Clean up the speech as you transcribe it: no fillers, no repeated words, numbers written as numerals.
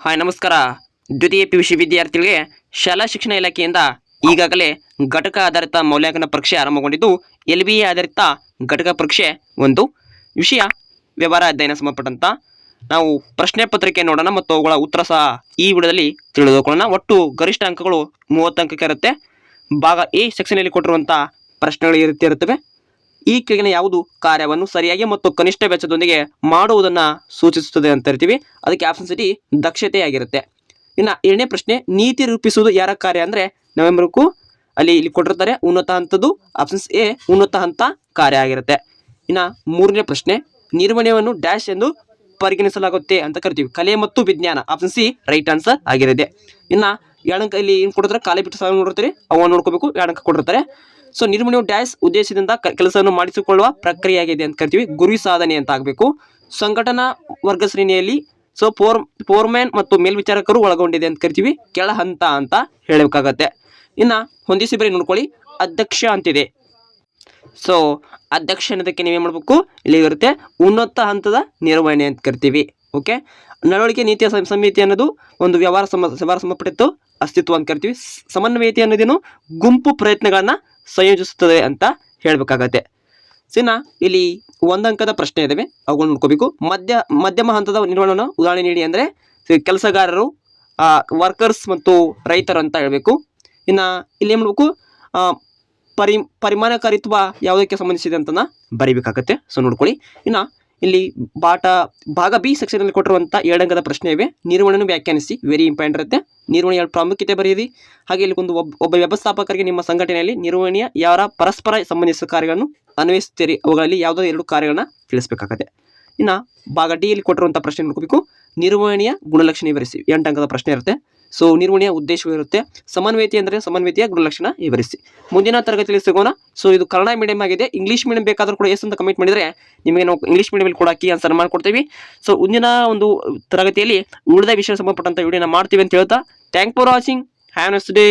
Hi ನಮಸ್ಕಾರ. ದ್ವಿತೀಯ PUC ವಿದ್ಯಾರ್ಥಿಗಳಿಗೆ ಶಾಲಾ ಶಿಕ್ಷಣ ಇಲಾಖೆಯಿಂದ ಈಗಾಗಲೇ ಘಟಕ ಆಧಾರಿತ ಮೌಲ್ಯಾಂಕನ ಪರೀಕ್ಷೆ ಆರಂಭಗೊಂಡಿದ್ದು LBA ಆಧಾರಿತ ಘಟಕ ಪರೀಕ್ಷೆ ಒಂದು ವಿಷಯ ವ್ಯವಹಾರ ಅಧ್ಯಯನ ಸಂಬಂಧಪಟ್ಟಂತ ನಾವು ಪ್ರಶ್ನೆ ಪತ್ರಿಕೆ ನೋಡೋಣ ಮತ್ತು ಅವುಗಳ ಉತ್ತರ ಸಹ ಈ ವಿಡಿಯೋದಲ್ಲಿ ತಿಳಿದುಕೊಳ್ಳೋಣ. ಒಟ್ಟು ಗರಿಷ್ಠ ಅಂಕಗಳು 30 ಅಂಕಕ್ಕೆ ಇರುತ್ತೆ. ಭಾಗ ಎ ಸೆಕ್ಷನಲ್ಲಿ ಕೊಟ್ಟಿರುವಂಥ ಪ್ರಶ್ನೆಗಳು ಈ ರೀತಿ ಇರುತ್ತವೆ. ಈ ಕೆಳಗಿನ ಯಾವುದು ಕಾರ್ಯವನ್ನು ಸರಿಯಾಗಿ ಮತ್ತು ಕನಿಷ್ಠ ವೆಚ್ಚದೊಂದಿಗೆ ಮಾಡುವುದನ್ನು ಸೂಚಿಸುತ್ತದೆ ಅಂತ ಇರ್ತೀವಿ. ಅದಕ್ಕೆ ಆಪ್ಷನ್ ಸಿ ದಕ್ಷತೆ ಆಗಿರುತ್ತೆ. ಇನ್ನು ಎರಡನೇ ಪ್ರಶ್ನೆ, ನೀತಿ ರೂಪಿಸುವುದು ಯಾರ ಕಾರ್ಯ ಅಂದರೆ ನಾವೆಂಬರಕ್ಕೂ ಇಲ್ಲಿ ಕೊಟ್ಟಿರ್ತಾರೆ ಉನ್ನತ ಹಂತದ್ದು. ಆಪ್ಷನ್ಸ್ ಎ ಉನ್ನತ ಹಂತ ಕಾರ್ಯ ಆಗಿರುತ್ತೆ. ಇನ್ನು ಮೂರನೇ ಪ್ರಶ್ನೆ, ನಿರ್ವಹಣೆಯನ್ನು ಡ್ಯಾಶ್ ಎಂದು ಪರಿಗಣಿಸಲಾಗುತ್ತೆ ಅಂತ ಕರಿತೀವಿ. ಕಲೆ ಮತ್ತು ವಿಜ್ಞಾನ. ಆಪ್ಷನ್ ಸಿ ರೈಟ್ ಆನ್ಸರ್ ಆಗಿರುತ್ತೆ. ಇನ್ನು ಎರಡಂಕ ಇಲ್ಲಿ ಏನು ಕೊಟ್ಟಿರ್ತಾರೆ, ಖಾಲಿ ಬಿಟ್ಟು ಸಾಲ ನೋಡಿರ್ತಾರೆ, ಅವನ್ನು ನೋಡ್ಕೋಬೇಕು. ಎರಡಂಕ ಕೊಟ್ಟಿರ್ತಾರೆ. ಸೊ ನಿರ್ವಹಣೆಯು ಡ್ಯಾಶ್ ಉದ್ದೇಶದಿಂದ ಕೆಲಸವನ್ನು ಮಾಡಿಸಿಕೊಳ್ಳುವ ಪ್ರಕ್ರಿಯೆಯಾಗಿದೆ ಅಂತ ಕರಿತೀವಿ. ಗುರಿ ಸಾಧನೆ ಅಂತ ಆಗಬೇಕು. ಸಂಘಟನಾ ವರ್ಗ ಶ್ರೇಣಿಯಲ್ಲಿ ಸೊ ಫೋರ್ಮ್ಯಾನ್ ಮತ್ತು ಮೇಲ್ವಿಚಾರಕರು ಒಳಗೊಂಡಿದೆ ಅಂತ ಕರಿತೀವಿ. ಕೆಳ ಹಂತ ಅಂತ ಹೇಳಬೇಕಾಗತ್ತೆ. ಇನ್ನು ಹೊಂದಿಸಿ ಬರೀ ನೋಡ್ಕೊಳ್ಳಿ, ಅಧ್ಯಕ್ಷ ಅಂತಿದೆ. ಸೊ ಅಧ್ಯಕ್ಷ ಅನ್ನೋದಕ್ಕೆ ನೀವೇನು ಮಾಡಬೇಕು, ಇಲ್ಲಿ ಇರುತ್ತೆ ಉನ್ನತ ಹಂತದ ನಿರ್ವಹಣೆ ಅಂತ ಕರಿತೀವಿ. ಓಕೆ, ನಡವಳಿಕೆ ನೀತಿಯ ಸಮಿತಿ ಅನ್ನೋದು ಒಂದು ವ್ಯವಹಾರ ಸಂಬಂಧಪಟ್ಟಿತ್ತು ಅಸ್ತಿತ್ವ ಅಂತ ಕರಿತೀವಿ. ಸಮನ್ವಯತೆ ಅನ್ನೋದೇನು ಗುಂಪು ಪ್ರಯತ್ನಗಳನ್ನು ಸಂಯೋಜಿಸುತ್ತದೆ ಅಂತ ಹೇಳಬೇಕಾಗತ್ತೆ. ಸಿನ ಇಲ್ಲಿ ಒಂದಂಕದ ಪ್ರಶ್ನೆ ಇದ್ದಾವೆ, ಅವುಗಳನ್ನ ನೋಡ್ಕೋಬೇಕು. ಮಧ್ಯಮ ಹಂತದ ನಿರ್ವಹಣೆಯನ್ನು ಉದಾಹರಣೆ ನೀಡಿ ಅಂದರೆ ಕೆಲಸಗಾರರು, ವರ್ಕರ್ಸ್ ಮತ್ತು ರೈತರು ಅಂತ ಹೇಳಬೇಕು. ಇನ್ನು ಇಲ್ಲಿ ಏನು ಮಾಡಬೇಕು, ಪರಿಮಾಣಕಾರಿತ್ವ ಯಾವುದಕ್ಕೆ ಸಂಬಂಧಿಸಿದೆ ಅಂತ ಬರೀಬೇಕಾಗತ್ತೆ. ಸೊ ನೋಡ್ಕೊಳ್ಳಿ. ಇನ್ನು ಇಲ್ಲಿ ಭಾಗ ಬಿ ಸೆಕ್ಷನಲ್ಲಿ ಕೊಟ್ಟಿರುವಂಥ 2 ಅಂಕದ ಪ್ರಶ್ನೆ ಇವೆ. ನಿರ್ವಹಣೆಯನ್ನು ವ್ಯಾಖ್ಯಾನಿಸಿ, ವೆರಿ ಇಂಪಾರ್ಟೆಂಟ್ ಇರುತ್ತೆ. ನಿರ್ವಹಣೆಯ ಪ್ರಾಮುಖ್ಯತೆ ಬರೆಯಿರಿ. ಹಾಗೆ ಇಲ್ಲಿ ಒಬ್ಬ ವ್ಯವಸ್ಥಾಪಕರಿಗೆ ನಿಮ್ಮ ಸಂಘಟನೆಯಲ್ಲಿ ನಿರ್ವಹಣೆಯ ಯಾವ ಪರಸ್ಪರ ಸಂಬಂಧಿಸಿದ ಕಾರ್ಯಗಳನ್ನು ಅನ್ವಯಿಸುತ್ತೀರಿ, ಅವುಗಳಲ್ಲಿ ಯಾವುದೋ 2 ಕಾರ್ಯಗಳನ್ನ ತಿಳಿಸಬೇಕಾಗತ್ತೆ. ಇನ್ನು ಭಾಗ ಡಿ ಇಲ್ಲಿ ಕೊಟ್ಟಿರುವಂಥ ಪ್ರಶ್ನೆ ನೋಡ್ಕೋಬೇಕು. ನಿರ್ವಹಣೆಯ ಗುಣಲಕ್ಷಣ ವಿವರಿಸಿ. 8 ಅಂಕದ ಪ್ರಶ್ನೆ ಇರುತ್ತೆ. ಸೊ ನಿರ್ವಹಣೆಯ ಉದ್ದೇಶವೂ ಇರುತ್ತೆ. ಸಮನ್ವಯತೆ ಅಂದರೆ ಸಮನ್ವಯತೆಯ ಗುಣಲಕ್ಷಣ ವಿವರಿಸಿ. ಮುಂದಿನ ತರಗತಿಯಲ್ಲಿ ಸಿಗೋಣ. ಸೊ ಇದು ಕನ್ನಡ ಮೀಡಿಯಂ ಆಗಿದೆ. ಇಂಗ್ಲೀಷ್ ಮೀಡಿಯಂ ಬೇಕಾದರೂ ಕೂಡ ಎಸ್ ಅಂತ ಕಮೆಂಟ್ ಮಾಡಿದರೆ ನಿಮಗೆ ನಾವು ಇಂಗ್ಲೀಷ್ ಮೀಡಿಯಮಲ್ಲಿ ಕೂಡ ಕೀ ಆನ್ಸರ್ ಮಾಡ್ಕೊಡ್ತೀವಿ. ಸೊ ಮುಂದಿನ ಒಂದು ತರಗತಿಯಲ್ಲಿ ಉಳಿದ ವಿಷಯ ಸಂಬಂಧಪಟ್ಟಂಥ ವಿಡಿಯೋನ ಮಾಡ್ತೀವಿ ಅಂತ ಹೇಳ್ತಾ, thank for watching. Have A nice day.